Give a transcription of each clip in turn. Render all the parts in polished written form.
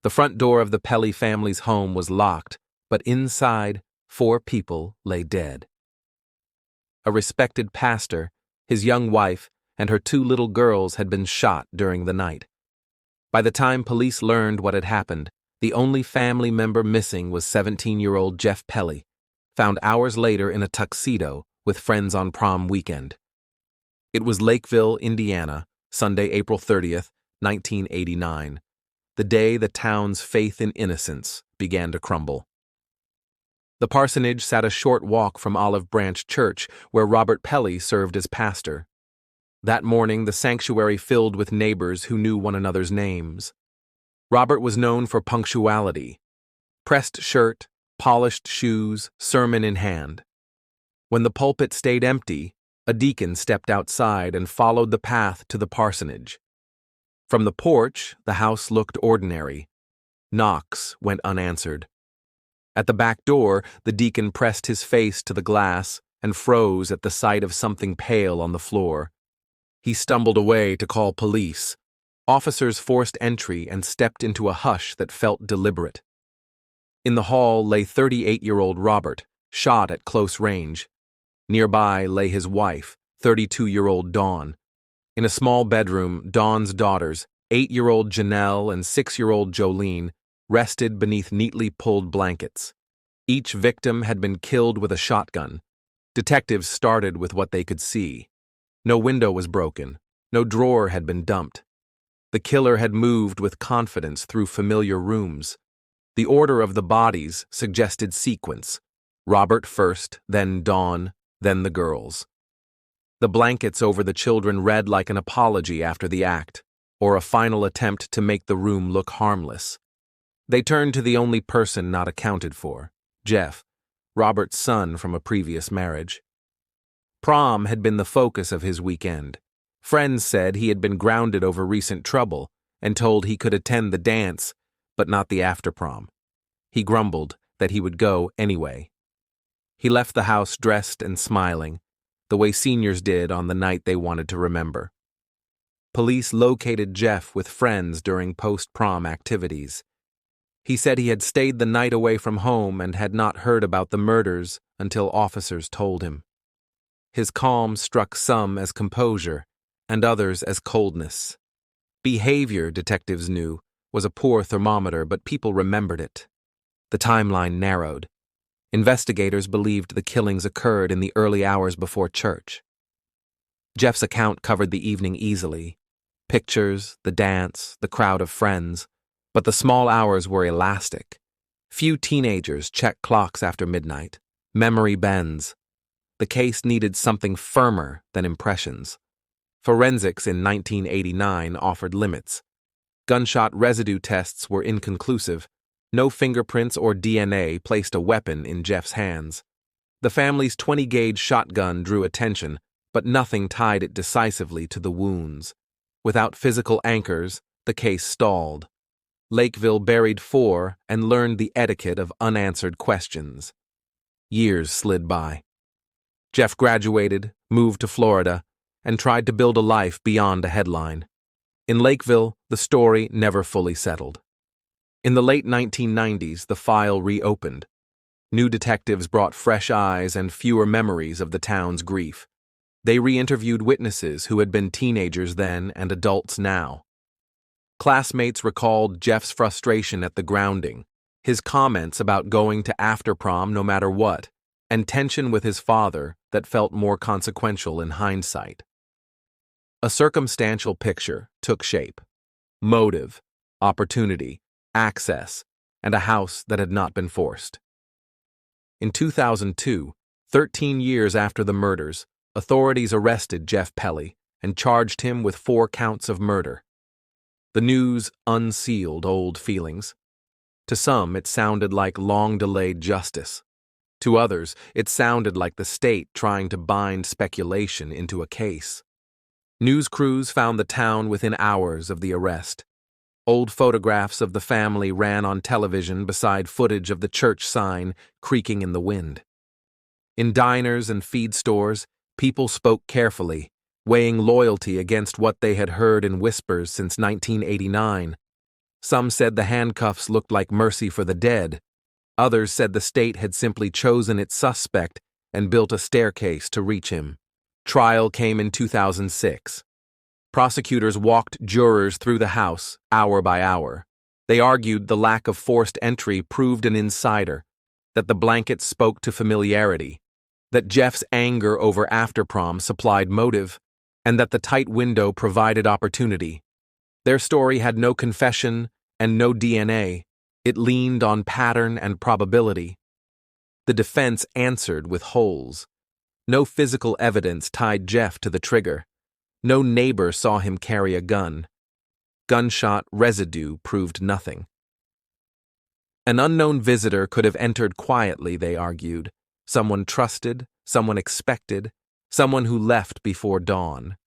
The front door of the Pelley family's home was locked, but inside, 4 people lay dead. A respected pastor, his young wife, and her 2 little girls had been shot during the night. By the time police learned what had happened, the only family member missing was 17-year-old Jeff Pelley, found hours later in a tuxedo with friends on prom weekend. It was Lakeville, Indiana, Sunday, April 30th, 1989, the day the town's faith in innocence began to crumble. The parsonage sat a short walk from Olive Branch Church, where Robert Pelley served as pastor. That morning, the sanctuary filled with neighbors who knew one another's names. Robert was known for punctuality. Pressed shirt, polished shoes, sermon in hand. When the pulpit stayed empty, a deacon stepped outside and followed the path to the parsonage. From the porch, the house looked ordinary. Knocks went unanswered. At the back door, the deacon pressed his face to the glass and froze at the sight of something pale on the floor. He stumbled away to call police. Officers forced entry and stepped into a hush that felt deliberate. In the hall lay 38-year-old Robert, shot at close range. Nearby lay his wife, 32-year-old Dawn. In a small bedroom, Dawn's daughters, 8-year-old Janelle and 6-year-old Jolene, rested beneath neatly pulled blankets. Each victim had been killed with a shotgun. Detectives started with what they could see. No window was broken. No drawer had been dumped. The killer had moved with confidence through familiar rooms. The order of the bodies suggested sequence. Robert first, then Dawn, then the girls. The blankets over the children read like an apology after the act, or a final attempt to make the room look harmless. They turned to the only person not accounted for, Jeff, Robert's son from a previous marriage. Prom had been the focus of his weekend. Friends said he had been grounded over recent trouble and told he could attend the dance, but not the after-prom. He grumbled that he would go anyway. He left the house dressed and smiling, the way seniors did on the night they wanted to remember. Police located Jeff with friends during post-prom activities. He said he had stayed the night away from home and had not heard about the murders until officers told him. His calm struck some as composure and others as coldness. Behavior, detectives knew, was a poor thermometer, but people remembered it. The timeline narrowed. Investigators believed the killings occurred in the early hours before church. Jeff's account covered the evening easily. Pictures, the dance, the crowd of friends. But the small hours were elastic. Few teenagers check clocks after midnight. Memory bends. The case needed something firmer than impressions. Forensics in 1989 offered limits. Gunshot residue tests were inconclusive. No fingerprints or DNA placed a weapon in Jeff's hands. The family's 20-gauge shotgun drew attention, but nothing tied it decisively to the wounds. Without physical anchors, the case stalled. Lakeville buried 4 and learned the etiquette of unanswered questions. Years slid by. Jeff graduated, moved to Florida, and tried to build a life beyond a headline. In Lakeville, the story never fully settled. In the late 1990s, the file reopened. New detectives brought fresh eyes and fewer memories of the town's grief. They re-interviewed witnesses who had been teenagers then and adults now. Classmates recalled Jeff's frustration at the grounding, his comments about going to after-prom no matter what, and tension with his father that felt more consequential in hindsight. A circumstantial picture took shape. Motive, opportunity, access, and a house that had not been forced. In 2002, 13 years after the murders, authorities arrested Jeff Pelley and charged him with 4 counts of murder. The news unsealed old feelings. To some, it sounded like long-delayed justice. To others, it sounded like the state trying to bind speculation into a case. News crews found the town within hours of the arrest. Old photographs of the family ran on television beside footage of the church sign creaking in the wind. In diners and feed stores, people spoke carefully, weighing loyalty against what they had heard in whispers since 1989. Some said the handcuffs looked like mercy for the dead. Others said the state had simply chosen its suspect and built a staircase to reach him. Trial came in 2006. Prosecutors walked jurors through the house, hour by hour. They argued the lack of forced entry proved an insider, that the blankets spoke to familiarity, that Jeff's anger over after prom supplied motive, and that the tight window provided opportunity. Their story had no confession and no DNA. It leaned on pattern and probability. The defense answered with holes. No physical evidence tied Jeff to the trigger. No neighbor saw him carry a gun. Gunshot residue proved nothing. An unknown visitor could have entered quietly, they argued. Someone trusted, someone expected, someone who left before dawn.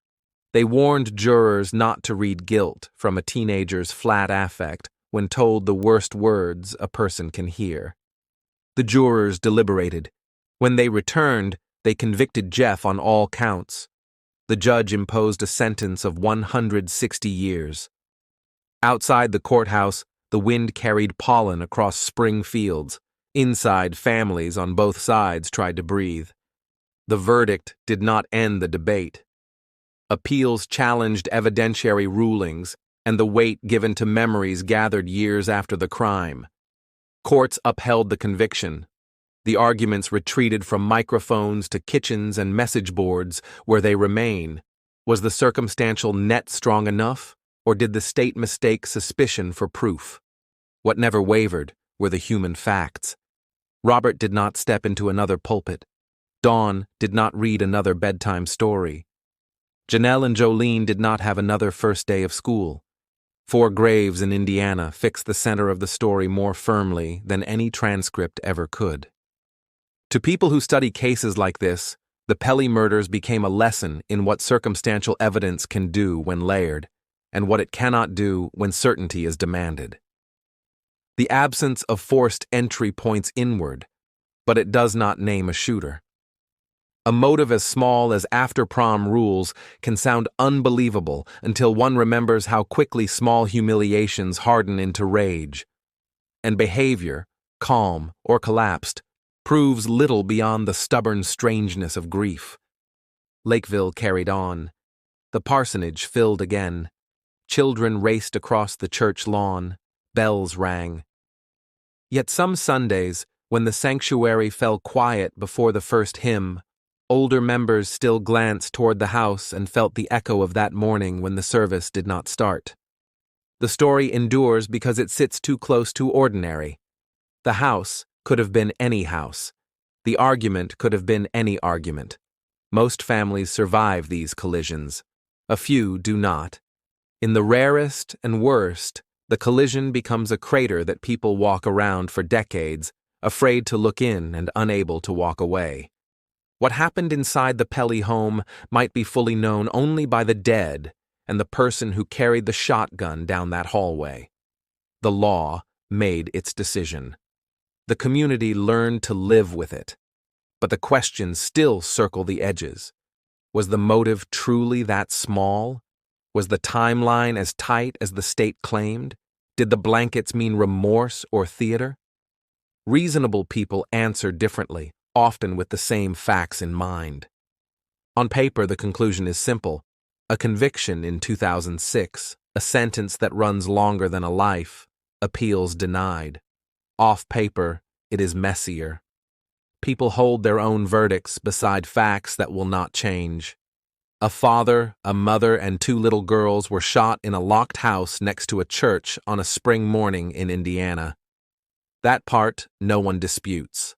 They warned jurors not to read guilt from a teenager's flat affect when told the worst words a person can hear. The jurors deliberated. When they returned, they convicted Jeff on all counts. The judge imposed a sentence of 160 years. Outside the courthouse, the wind carried pollen across spring fields. Inside, families on both sides tried to breathe. The verdict did not end the debate. Appeals challenged evidentiary rulings and the weight given to memories gathered years after the crime. Courts upheld the conviction. The arguments retreated from microphones to kitchens and message boards, where they remain. Was the circumstantial net strong enough, or did the state mistake suspicion for proof? What never wavered were the human facts. Robert did not step into another pulpit. Dawn did not read another bedtime story. Janelle and Jolene did not have another first day of school. 4 graves in Indiana fixed the center of the story more firmly than any transcript ever could. To people who study cases like this, the Pelley murders became a lesson in what circumstantial evidence can do when layered, and what it cannot do when certainty is demanded. The absence of forced entry points inward, but it does not name a shooter. A motive as small as after-prom rules can sound unbelievable until one remembers how quickly small humiliations harden into rage. And behavior, calm or collapsed, proves little beyond the stubborn strangeness of grief. Lakeville carried on. The parsonage filled again. Children raced across the church lawn. Bells rang. Yet some Sundays, when the sanctuary fell quiet before the first hymn, older members still glanced toward the house and felt the echo of that morning when the service did not start. The story endures because it sits too close to ordinary. The house could have been any house. The argument could have been any argument. Most families survive these collisions. A few do not. In the rarest and worst, the collision becomes a crater that people walk around for decades, afraid to look in and unable to walk away. What happened inside the Pelley home might be fully known only by the dead and the person who carried the shotgun down that hallway. The law made its decision. The community learned to live with it. But the questions still circle the edges. Was the motive truly that small? Was the timeline as tight as the state claimed? Did the blankets mean remorse or theater? Reasonable people answer differently, often with the same facts in mind. On paper, the conclusion is simple. A conviction in 2006, a sentence that runs longer than a life, appeals denied. Off paper, it is messier. People hold their own verdicts beside facts that will not change. A father, a mother, and 2 little girls were shot in a locked house next to a church on a spring morning in Indiana. That part no one disputes.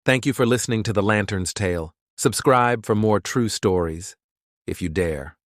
Thank you for listening to The Lantern's Tale. Subscribe for more true stories, if you dare.